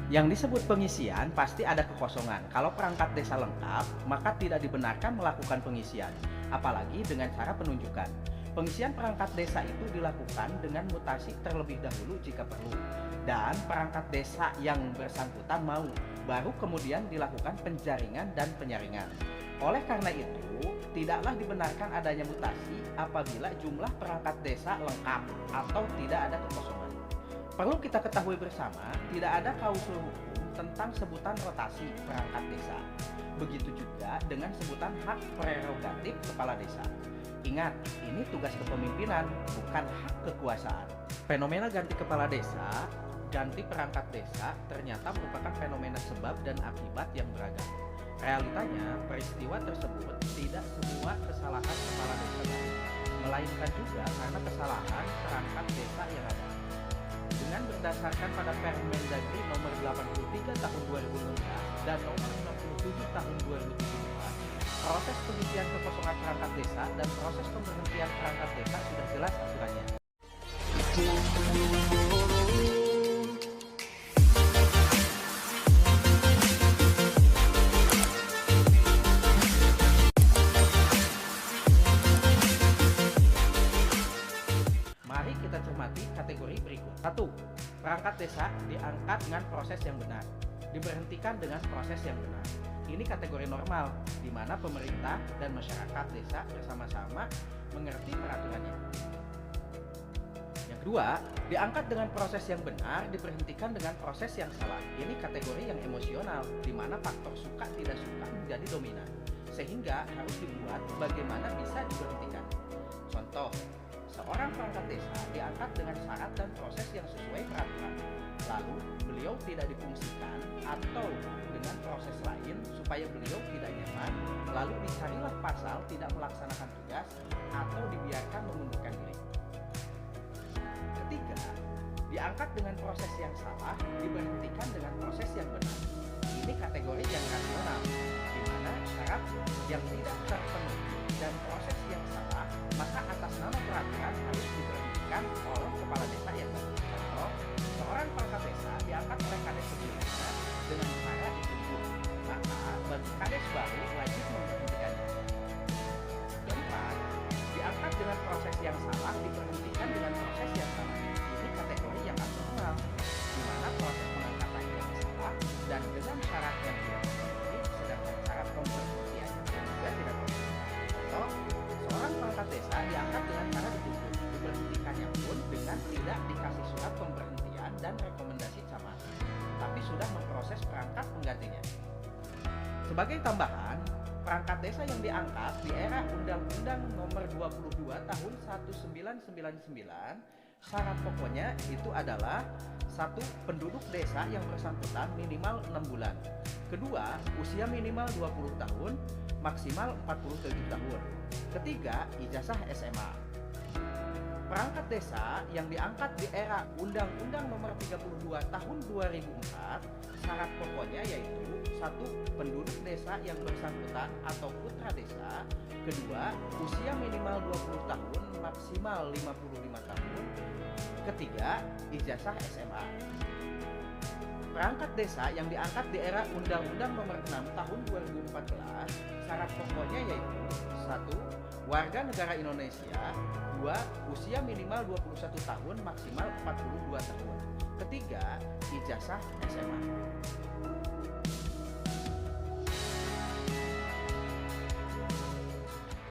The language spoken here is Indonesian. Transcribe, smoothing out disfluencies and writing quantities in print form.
Yang disebut pengisian pasti ada kekosongan. Kalau perangkat desa lengkap, maka tidak dibenarkan melakukan pengisian, apalagi dengan cara penunjukan. Pengisian perangkat desa itu dilakukan dengan mutasi terlebih dahulu jika perlu, dan perangkat desa yang bersangkutan mau, baru kemudian dilakukan penjaringan dan penyaringan. Oleh karena itu, tidaklah dibenarkan adanya mutasi apabila jumlah perangkat desa lengkap atau tidak ada kekosongan. Perlu kita ketahui bersama, tidak ada klausul hukum tentang sebutan rotasi perangkat desa. Begitu juga dengan sebutan hak prerogatif kepala desa. Ingat, ini tugas kepemimpinan, bukan hak kekuasaan. Fenomena ganti kepala desa, ganti perangkat desa ternyata merupakan fenomena sebab dan akibat yang beragam. Realitanya, peristiwa tersebut tidak semua kesalahan kepala desa baru, melainkan juga karena kesalahan perangkat desa yang ada. Dengan berdasarkan pada Permendagri nomor 83 tahun 2016 dan nomor 67 tahun 2017, proses pengisian kekosongan perangkat desa dan proses pemberhentian perangkat desa sudah jelas aturannya. Mari kita cermati kategori berikut. 1. Perangkat desa diangkat dengan proses yang benar, diberhentikan dengan proses yang benar. Ini kategori normal, di mana pemerintah dan masyarakat desa bersama-sama mengerti peraturannya. Yang kedua, diangkat dengan proses yang benar, diberhentikan dengan proses yang salah. Ini kategori yang emosional, di mana faktor suka tidak suka menjadi dominan, sehingga harus dibuat bagaimana bisa diberhentikan. Contoh, seorang perangkat desa diangkat dengan syarat dan proses yang sesuai peraturan. Lalu beliau tidak difungsikan atau dengan proses lain supaya beliau tidak nyaman, lalu dicarilah pasal tidak melaksanakan tugas atau dibiarkan mengundurkan diri. Ketiga, diangkat dengan proses yang salah, diberhentikan dengan proses yang benar. Ini kategori yang rasional, di mana syarat yang tidak terpenuhi dan proses yang salah, maka atas nama peraturan harus diberhentikan oleh kepala desa yang baru. Contoh, seorang perangkat desa diangkat oleh kades sebelumnya dengan cara ditunjuk, maka bagi kades baru wajib memberhentikannya. Keempat, diangkat dengan proses yang salah, diberhentikan dengan proses yang salah. Ini kategori yang abnormal, di mana proses pengangkatan yang salah dan dengan syarat yang tidak terpenuhi, sedangkan syarat pemberhentiannya juga tidak terpenuhi. Contoh, seorang perangkat desa diangkat dengan cara ditunjuk, diberhentikannya pun dengan tidak dikasih surat pemberhentian dan rekomendasi camat, tapi sudah memproses perangkat penggantinya. Sebagai tambahan, perangkat desa yang diangkat di era Undang-Undang Nomor 22 Tahun 1999, syarat pokoknya itu adalah: 1. Penduduk desa yang bersangkutan minimal 6 bulan. Kedua, usia minimal 20 tahun, maksimal 47 tahun. Ketiga, ijazah SMA. Perangkat desa yang diangkat di era Undang-Undang Nomor 32 Tahun 2004, syarat pokoknya yaitu: 1. Penduduk desa yang bersangkutan atau putra desa. Kedua, usia minimal 20 tahun, maksimal 55 tahun. Ketiga, ijazah SMA. Perangkat desa yang diangkat di era Undang-Undang Nomor 6 Tahun 2014, syarat pokoknya yaitu: 1. Warga negara Indonesia. 2. Usia minimal 21 tahun, maksimal 42 tahun. Ketiga, ijazah SMA.